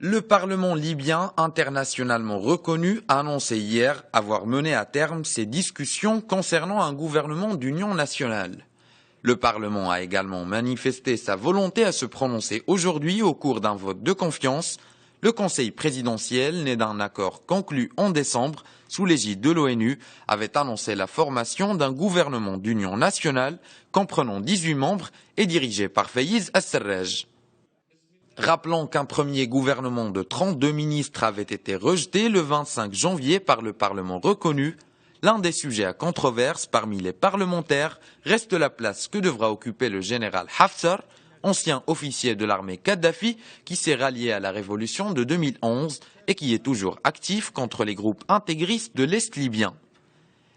Le Parlement libyen, internationalement reconnu, a annoncé hier avoir mené à terme ses discussions concernant un gouvernement d'union nationale. Le Parlement a également manifesté sa volonté à se prononcer aujourd'hui au cours d'un vote de confiance. Le Conseil présidentiel, né d'un accord conclu en décembre sous l'égide de l'ONU, avait annoncé la formation d'un gouvernement d'union nationale comprenant 18 membres et dirigé par Fayez al-Sarraj. Rappelons qu'un premier gouvernement de 32 ministres avait été rejeté le 25 janvier par le Parlement reconnu. L'un des sujets à controverse parmi les parlementaires reste la place que devra occuper le général Haftar, ancien officier de l'armée Kadhafi qui s'est rallié à la révolution de 2011 et qui est toujours actif contre les groupes intégristes de l'Est libyen.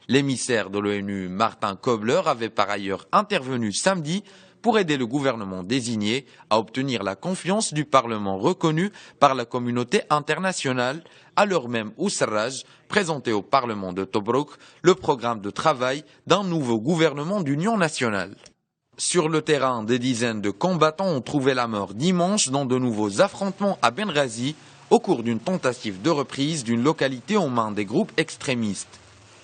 L'émissaire de l'ONU, Martin Kobler, avait par ailleurs intervenu samedi pour aider le gouvernement désigné à obtenir la confiance du Parlement reconnu par la communauté internationale, à l'heure même où Sarraj présentait au Parlement de Tobruk le programme de travail d'un nouveau gouvernement d'union nationale. Sur le terrain, des dizaines de combattants ont trouvé la mort dimanche dans de nouveaux affrontements à Benghazi au cours d'une tentative de reprise d'une localité aux mains des groupes extrémistes.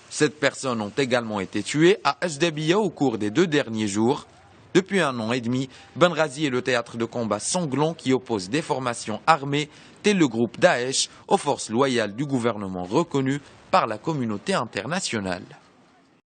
7 personnes ont également été tuées à Ajdabia au cours des 2 derniers jours. Depuis 1 an et demi, Benghazi est le théâtre de combats sanglants qui opposent des formations armées telles le groupe Daesh aux forces loyales du gouvernement reconnu par la communauté internationale.